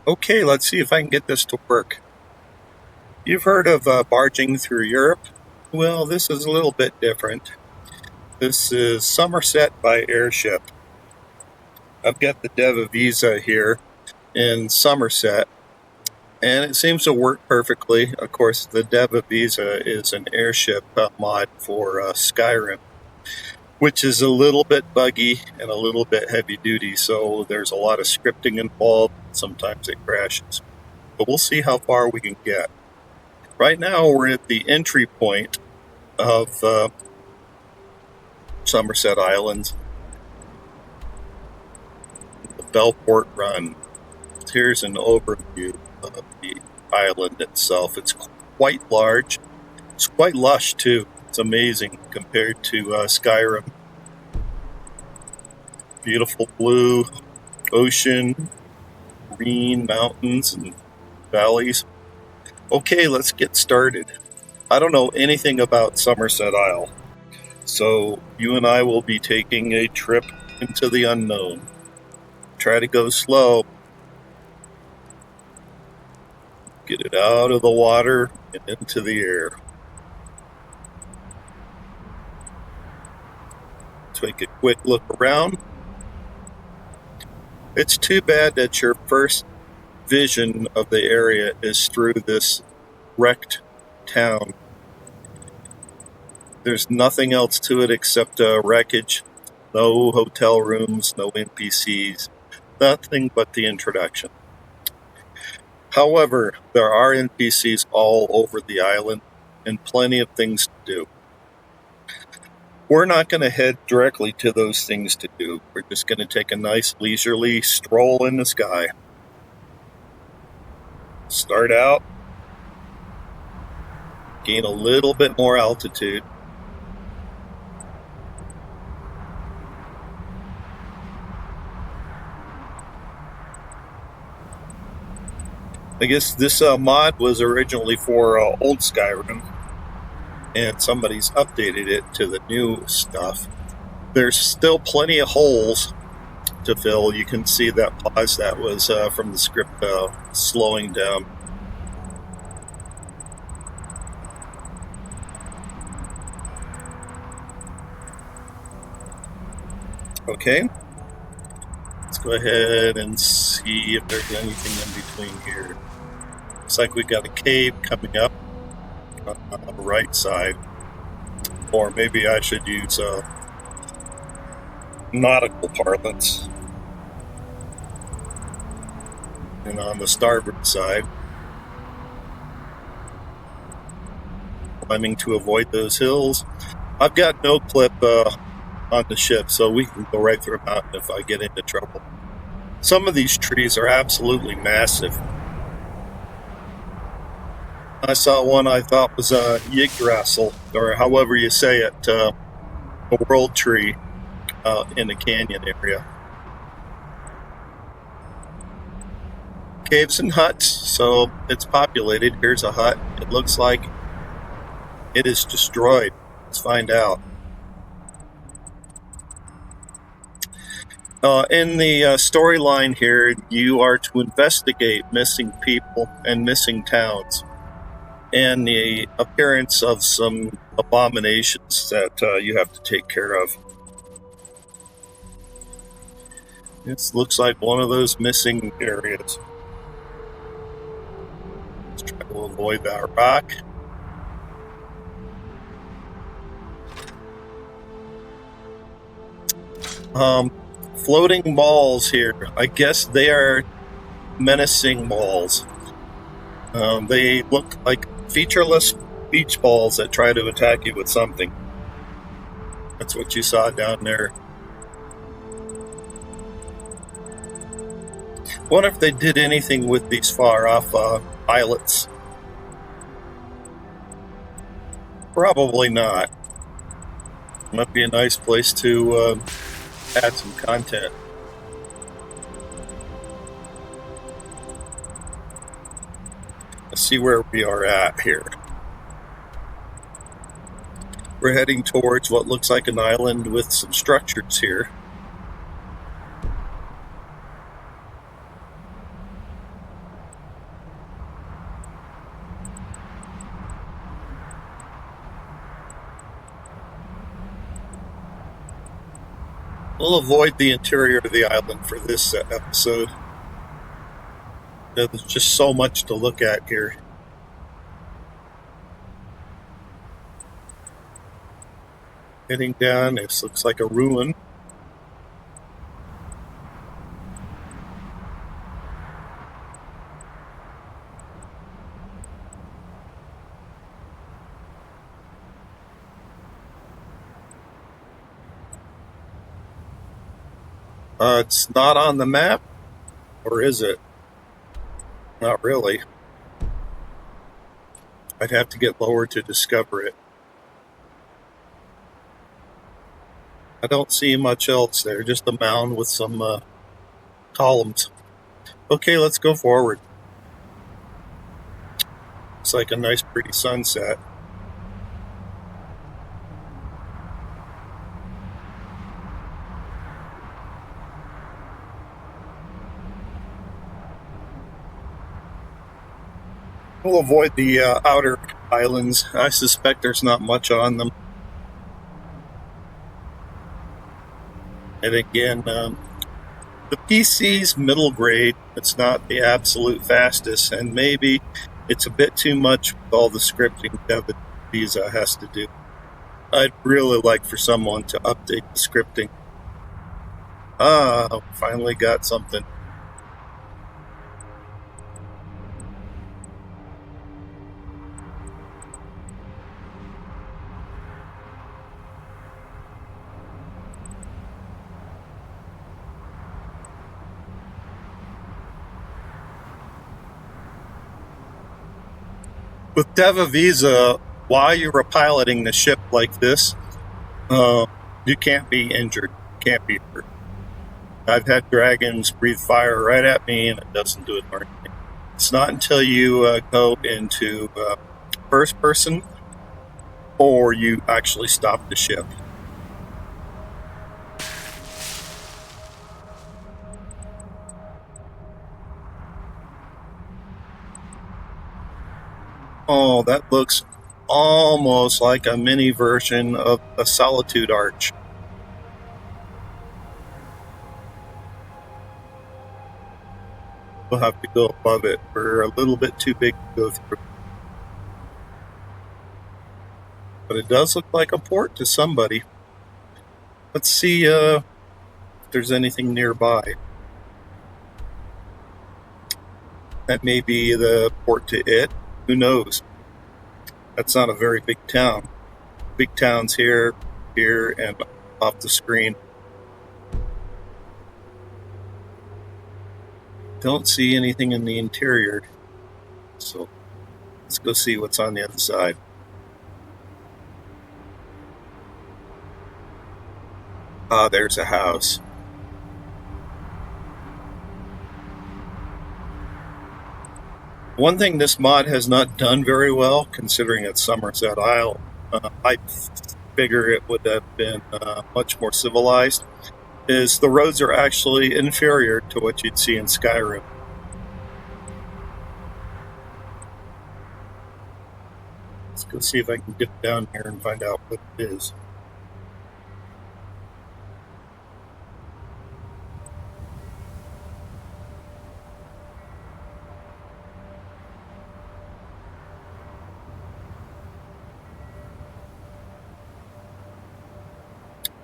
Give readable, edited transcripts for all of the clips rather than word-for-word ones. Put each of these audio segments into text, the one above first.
Okay, let's see if I can get this to work. You've heard of barging through Europe? Well, this is a little bit different. This is Summerset by Airship. I've got the Deva Visa here in Summerset, and it seems to work perfectly. Of course, the Deva Visa is an Airship mod for Skyrim, which is a little bit buggy and a little bit heavy duty, so there's a lot of scripting involved. Sometimes it crashes, but we'll see how far we can get. Right now, we're at the entry point of Somerset Islands, the Bellport Run. Here's an overview of the island itself. It's quite large. It's quite lush, too. It's amazing compared to Skyrim. Beautiful blue ocean, green mountains and valleys. Okay, let's get started. I don't know anything about Somerset Isle, so you and I will be taking a trip into the unknown. Try to go slow. Get it out of the water and into the air. Take a quick look around. It's too bad that your first vision of the area is through this wrecked town. There's nothing else to it except wreckage. No hotel rooms, no NPCs, nothing but the introduction. However, there are NPCs all over the island and plenty of things to do. We're not going to head directly to those things to do. We're just going to take a nice leisurely stroll in the sky. Start out, gain a little bit more altitude. I guess this mod was originally for old Skyrim, and somebody's updated it to the new stuff. There's still plenty of holes to fill. You can see that pause that was from the script slowing down. Okay, let's go ahead and see if there's anything in between here. Looks like we've got a cave coming up on the right side, or maybe I should use nautical parlance. And on the starboard side, climbing to avoid those hills. I've got no clip on the ship, so we can go right through a mountain if I get into trouble. Some of these trees are absolutely massive. I saw one I thought was a Yggdrasil, or however you say it, a world tree in the canyon area. Caves and huts, so it's populated. Here's a hut. It looks like it is destroyed. Let's find out. In the storyline here, you are to investigate missing people and missing towns, and the appearance of some abominations that you have to take care of. This looks like one of those missing areas. Let's try to avoid that rock. Floating balls here. I guess they are menacing balls. They look like featureless beach balls that try to attack you with something. That's what you saw down there. Wonder if they did anything with these far-off islets. Probably not. Might be a nice place to add some content. Let's see where we are at here. We're heading towards what looks like an island with some structures here. We'll avoid the interior of the island for this episode. There's just so much to look at here. Heading down, this looks like a ruin. It's not on the map, or is it? Not really. I'd have to get lower to discover it. I don't see much else there, just a mound with some columns. Okay, let's go forward. It's like a nice pretty sunset. We'll avoid the outer islands. I suspect there's not much on them. And again, the PC's middle grade. It's not the absolute fastest, and maybe it's a bit too much with all the scripting that Visa has to do. I'd really like for someone to update the scripting. Finally got something. With Deva Visa, while you were piloting the ship like this, you can't be injured, can't be hurt. I've had dragons breathe fire right at me, and it doesn't do it or anything. It's not until you go into first person or you actually stop the ship. Oh, that looks almost like a mini version of a Solitude Arch. We'll have to go above it. We're a little bit too big to go through. But it does look like a port to somebody. Let's see if there's anything nearby. That may be the port to it. Who knows? That's not a very big town. Big towns here, and off the screen. Don't see anything in the interior. So let's go see what's on the other side. There's a house. One thing this mod has not done very well, considering it's Summerset Isle, I figure it would have been much more civilized, is the roads are actually inferior to what you'd see in Skyrim. Let's go see if I can get down here and find out what it is.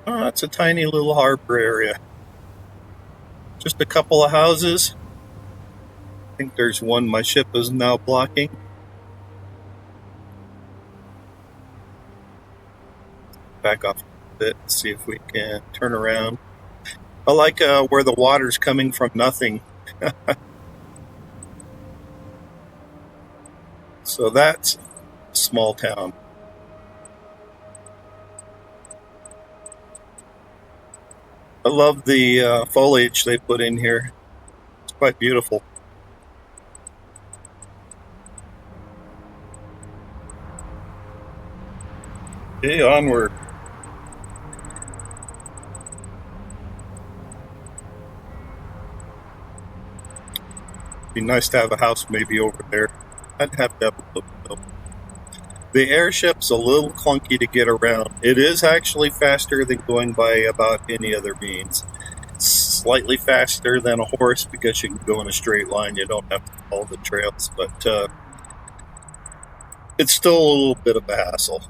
Oh, it's a tiny little harbor area. Just a couple of houses. I think there's one my ship is now blocking. Back off a bit and see if we can turn around. I like where the water's coming from nothing. So that's a small town. I love the foliage they put in here. It's quite beautiful. Okay, onward. Be nice to have a house maybe over there. I'd have to have a look though. The airship's a little clunky to get around. It is actually faster than going by about any other means. Slightly faster than a horse because you can go in a straight line. You don't have to follow the trails, but it's still a little bit of a hassle.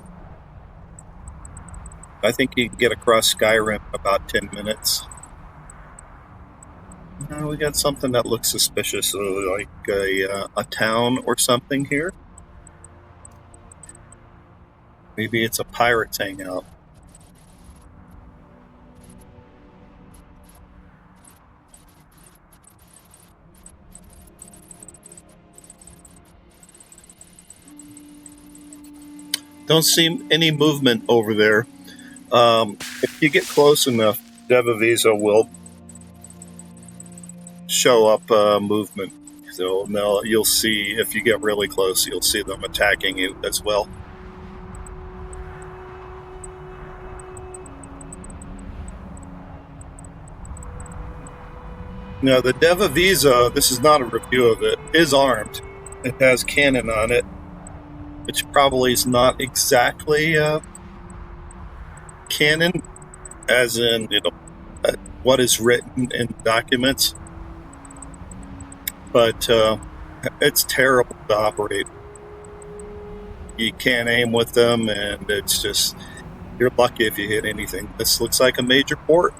I think you can get across Skyrim in about 10 minutes. We got something that looks suspicious, like a town or something here. Maybe it's a pirate's hangout. Don't see any movement over there. If you get close enough, Devavisa will show up movement. So now you'll see, if you get really close, you'll see them attacking you as well. Now the Devavisa, this is not a review of it, is armed. It has cannon on it, which probably is not exactly canon, as in, what is written in documents. But it's terrible to operate. You can't aim with them, and it's just, you're lucky if you hit anything. This looks like a major port.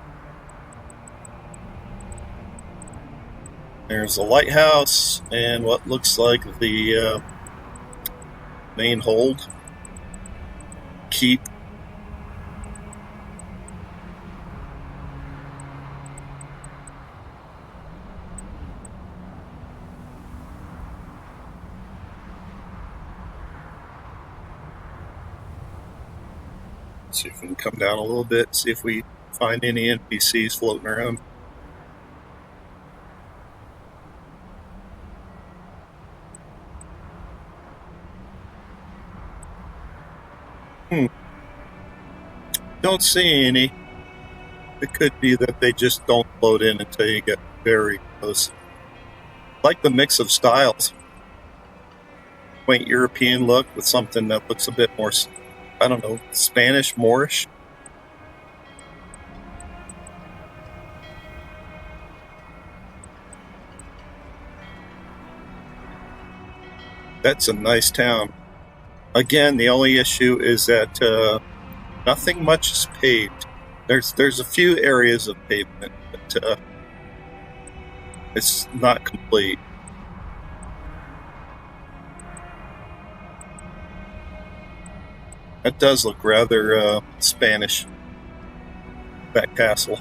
There's a lighthouse and what looks like the main hold. Keep. See if we can come down a little bit, see if we find any NPCs floating around. Don't see any. It could be that they just don't load in until you get very close. Like the mix of styles. Quaint European look with something that looks a bit more, I don't know, Spanish, Moorish. That's a nice town. Again, the only issue is that nothing much is paved. There's a few areas of pavement, but it's not complete. That does look rather Spanish, that castle.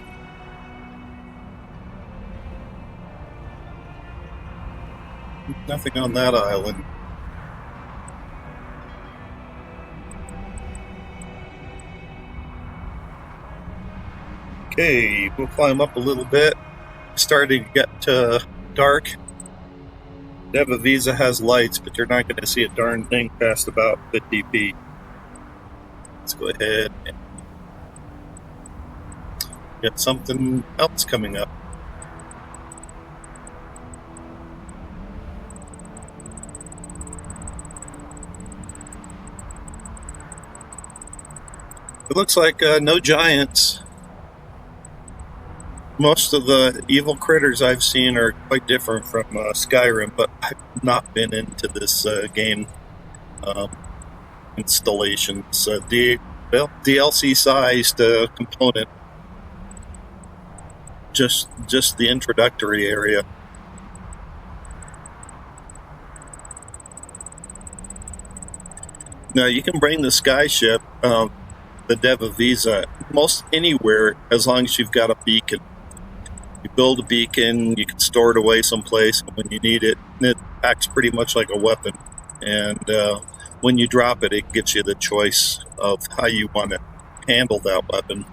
Nothing on that island. Okay, we'll climb up a little bit. Starting to get dark. Devavisa has lights, but you're not going to see a darn thing past about 50 feet. Let's go ahead and get something else coming up. It looks like no giants. Most of the evil critters I've seen are quite different from Skyrim, but I've not been into this game installations. The DLC-sized component, just the introductory area. Now you can bring the skyship, the Devavisa, most anywhere as long as you've got a beacon. You build a beacon, you can store it away someplace, and when you need it, it acts pretty much like a weapon. And when you drop it, it gives you the choice of how you want to handle that weapon.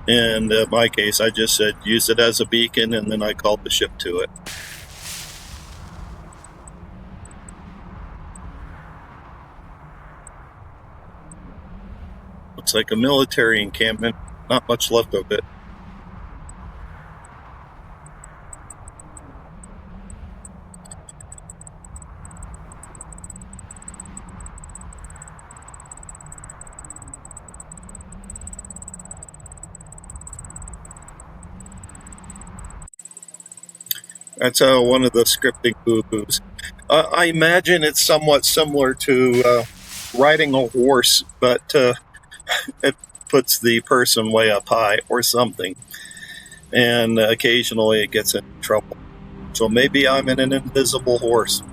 And in my case, I just said use it as a beacon, and then I called the ship to it. Looks like a military encampment, not much left of it. That's one of the scripting boo-boos. I imagine it's somewhat similar to riding a horse, but it puts the person way up high or something. And occasionally it gets in trouble. So maybe I'm in an invisible horse.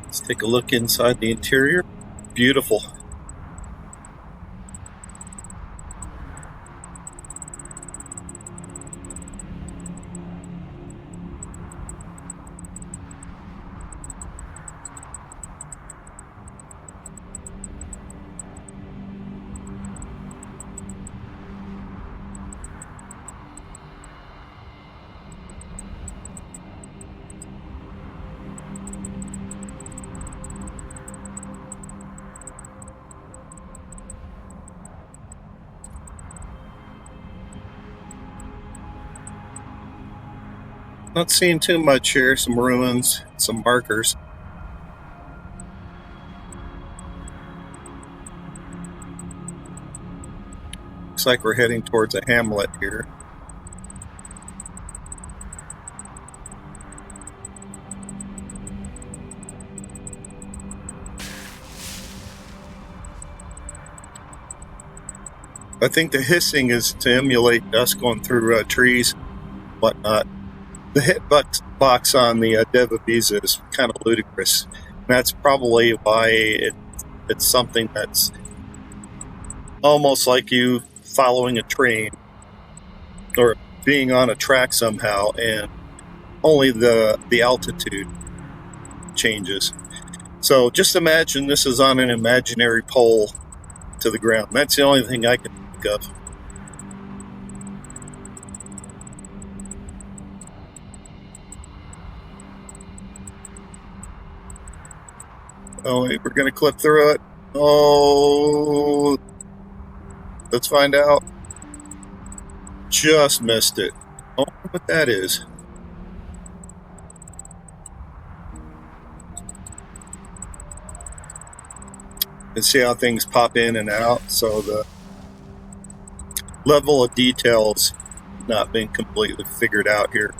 Let's take a look inside the interior. Beautiful. Not seeing too much here. Some ruins, some markers. Looks like we're heading towards a hamlet here. I think the hissing is to emulate us going through trees, whatnot. The hitbox on the Deva Visa is kind of ludicrous. And that's probably why it's something that's almost like you following a train or being on a track somehow, and only the altitude changes. So just imagine this is on an imaginary pole to the ground. That's the only thing I can think of. Oh, wait, we're going to clip through it. Oh, let's find out. Just missed it. I wonder what that is. And see how things pop in and out. So the level of details not being completely figured out here.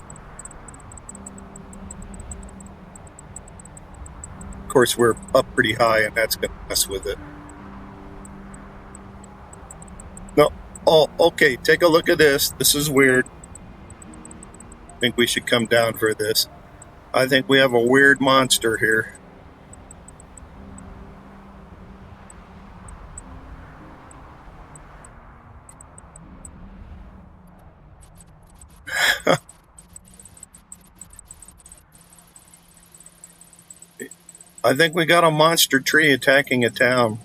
Of course, we're up pretty high, and that's going to mess with it. No. Oh, okay. Take a look at this. This is weird. I think we should come down for this. I think we have a weird monster here. I think we got a monster tree attacking a town.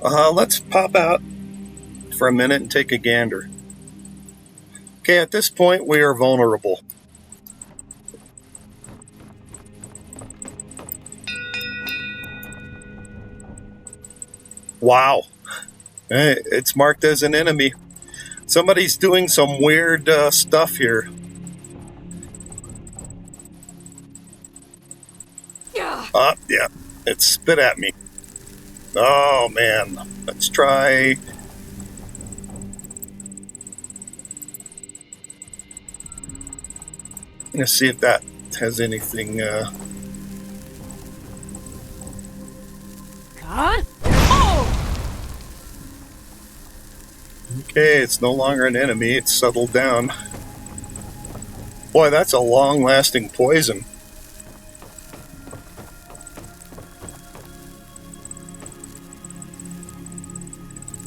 Let's pop out for a minute and take a gander. Okay, at this point, we are vulnerable. Wow. It's marked as an enemy. Somebody's doing some weird stuff here. Yeah, it spit at me. Oh, man. Let's try. Let's see if that has anything. Okay, it's no longer an enemy. It's settled down. Boy, that's a long-lasting poison.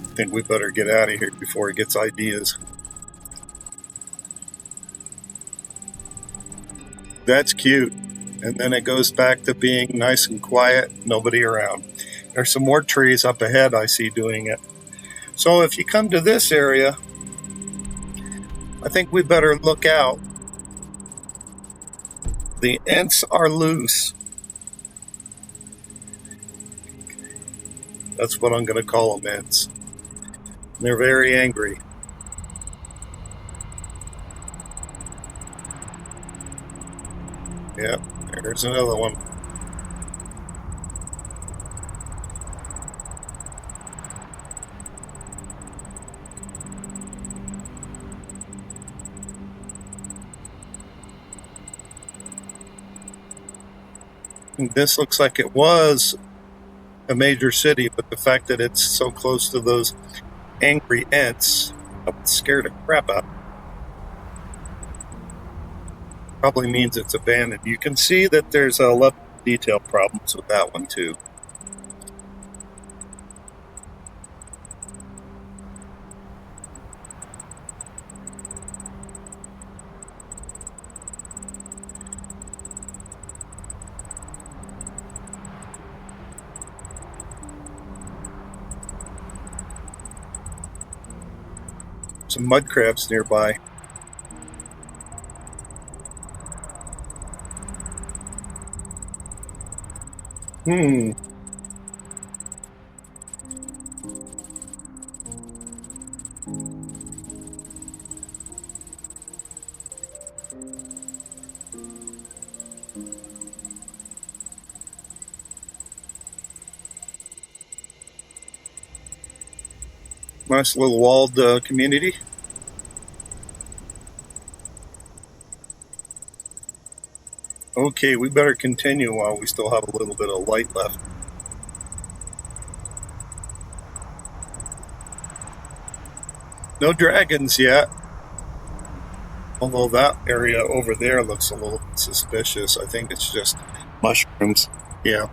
I think we better get out of here before he gets ideas. That's cute. And then it goes back to being nice and quiet, nobody around. There's some more trees up ahead I see doing it. So if you come to this area, I think we better look out. The Ents are loose. That's what I'm going to call them, Ents. They're very angry. Yep, there's another one. This looks like it was a major city, but the fact that it's so close to those angry ants scared the crap out. Probably means it's abandoned. You can see that there's a level of detail problems with that one too. Some mud crabs nearby. Hmm. Nice little walled community. Okay, we better continue while we still have a little bit of light left. No dragons yet. Although that area over there looks a little suspicious. I think it's just mushrooms. Yeah.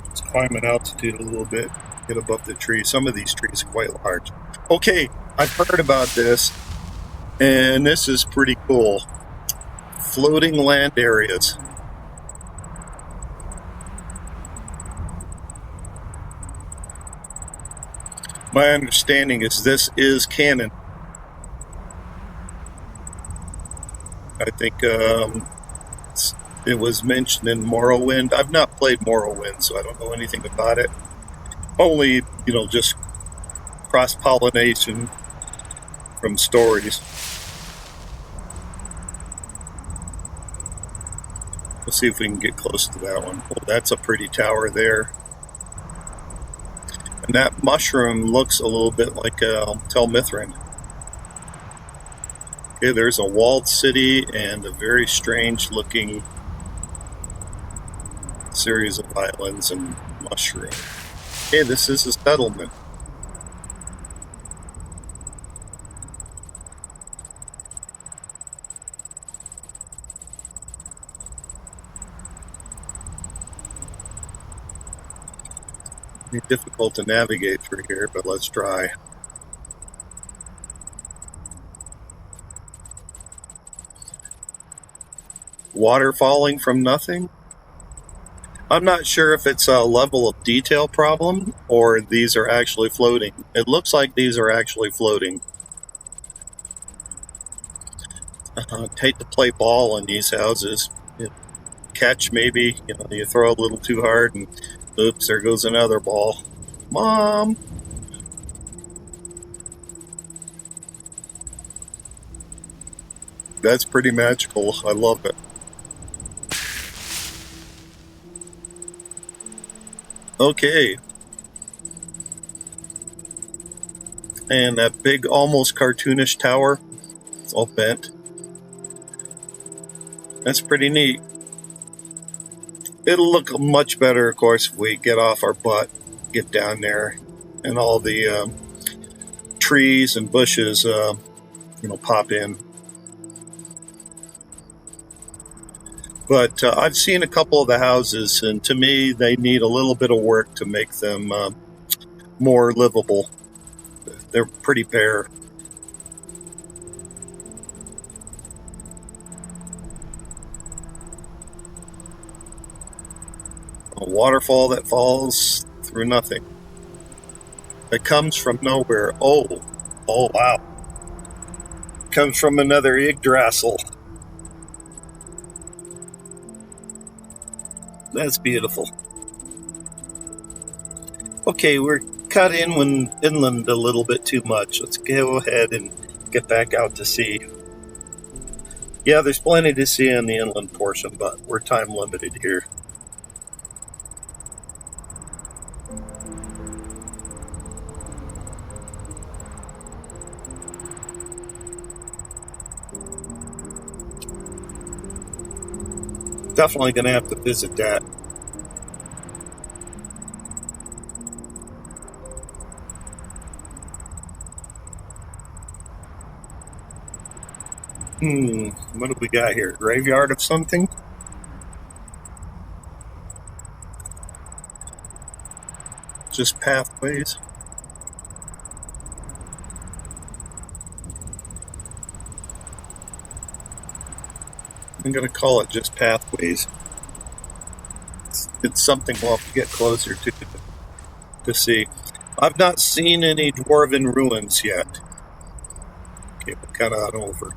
Let's climb in altitude a little bit, get above the trees. Some of these trees are quite large. Okay, I've heard about this, and this is pretty cool. Floating land areas. My understanding is this is canon. I think it was mentioned in Morrowind. I've not played Morrowind, so I don't know anything about it. Only, just cross pollination from stories. We'll see if we can get close to that one. Oh, that's a pretty tower there. And that mushroom looks a little bit like Tel Mithrin. Okay, there's a walled city and a very strange looking series of islands and mushroom. Okay, this is a settlement. Be difficult to navigate through here, but let's try. Water falling from nothing? I'm not sure if it's a level of detail problem or these are actually floating. It looks like these are actually floating. Hate to play ball in these houses. Catch maybe, you throw a little too hard and oops, there goes another ball. Mom! That's pretty magical. I love it. Okay. And that big, almost cartoonish tower, it's all bent. That's pretty neat. It'll look much better, of course, if we get off our butt, get down there, and all the trees and bushes, pop in. But I've seen a couple of the houses, and to me, they need a little bit of work to make them more livable. They're pretty bare. A waterfall that falls through nothing. It comes from nowhere. Oh wow. Comes from another Yggdrasil. That's beautiful. Okay, we're cut inland a little bit too much. Let's go ahead and get back out to sea. Yeah, there's plenty to see in the inland portion, but we're time limited here. Definitely going to have to visit that. What do we got here? Graveyard of something? Just pathways? I'm going to call it just pathways. It's something we'll have to get closer to see. I've not seen any dwarven ruins yet. Okay, we're kind of on over.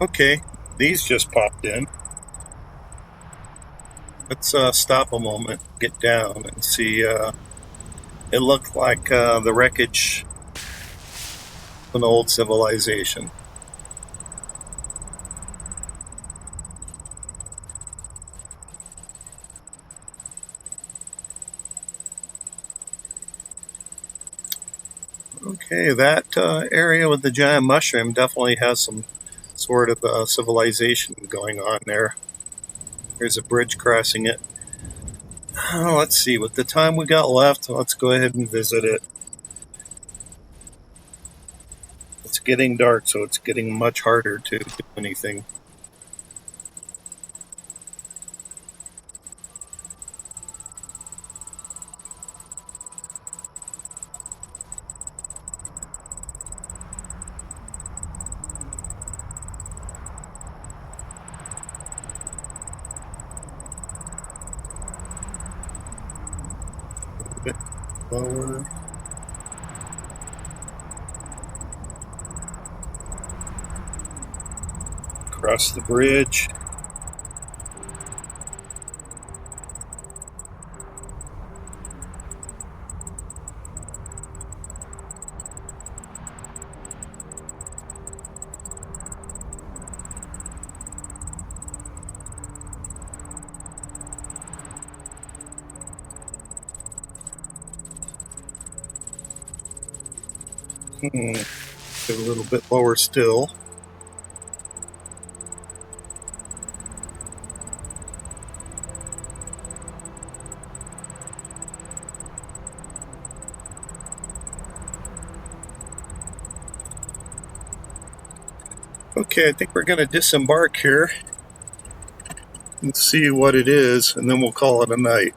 Okay, these just popped in. Let's stop a moment, get down, and see. It looked like the wreckage of an old civilization. Okay, that area with the giant mushroom definitely has some sort of civilization going on there. There's a bridge crossing it. Let's see, with the time we got left, let's go ahead and visit it. It's getting dark, so it's getting much harder to do anything. A bit lower. Across the bridge. Get a little bit lower still. Okay, I think we're going to disembark here and see what it is, and then we'll call it a night.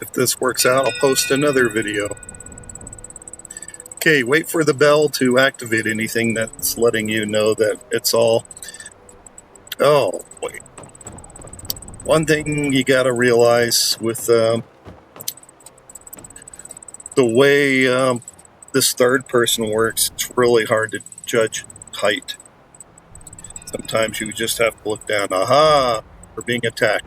If this works out, I'll post another video. Okay, wait for the bell to activate anything that's letting you know that it's all... Oh, wait. One thing you gotta realize with the way this third person works, it's really hard to judge height. Sometimes you just have to look down. Aha! We're being attacked.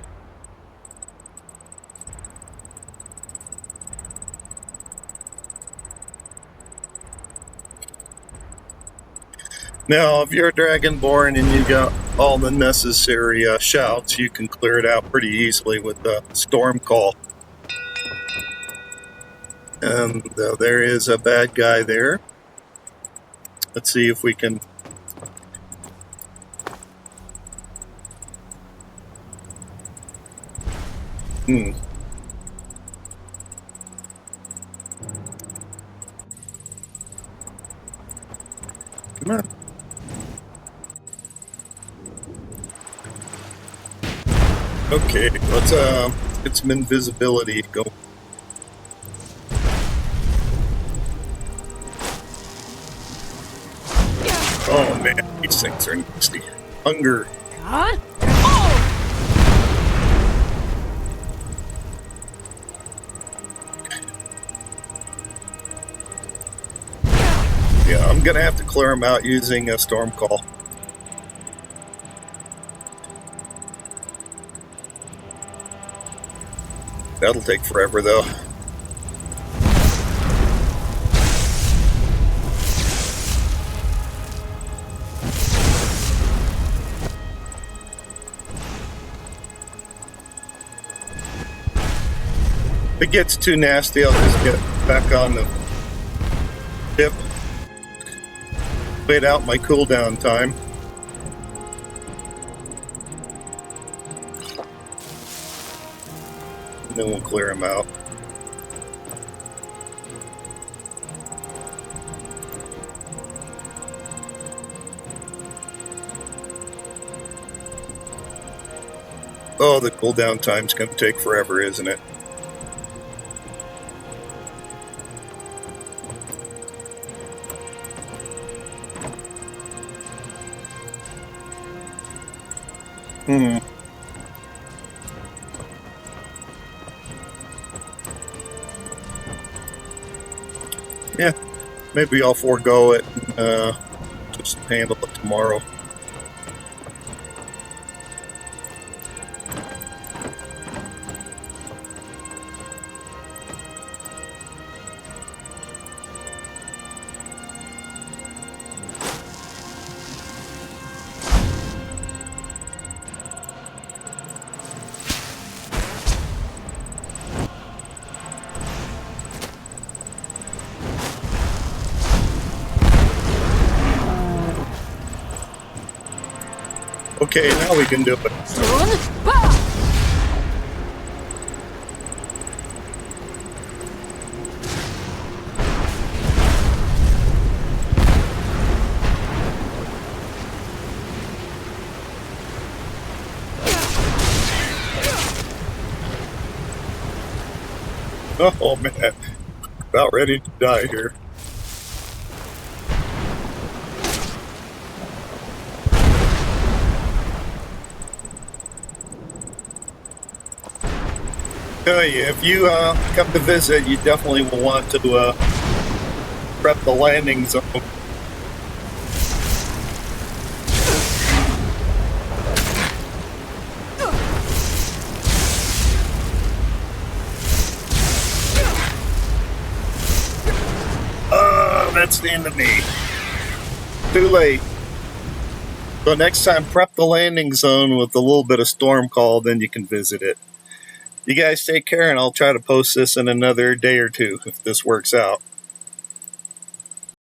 Now, if you're a Dragonborn and you got all the necessary shouts, you can clear it out pretty easily with the storm call. And there is a bad guy there. Let's see if we can... Come on. Okay, let's get some invisibility. Go. Oh man, these things are nasty. Hunger. Huh? Yeah, I'm gonna have to clear them out using a storm call. That'll take forever though. it gets too nasty, I'll just get back on the ship, wait out my cooldown time. And then we'll clear them out. Oh, the cooldown time's going to take forever, isn't it? Yeah, maybe I'll forego it and just handle it tomorrow. Okay, now we can do it. Oh man, about ready to die here. Tell you, if you come to visit, you definitely will want to prep the landing zone. That's the end of me. Too late. So next time, prep the landing zone with a little bit of storm call, then you can visit it. You guys take care, and I'll try to post this in another day or two if this works out.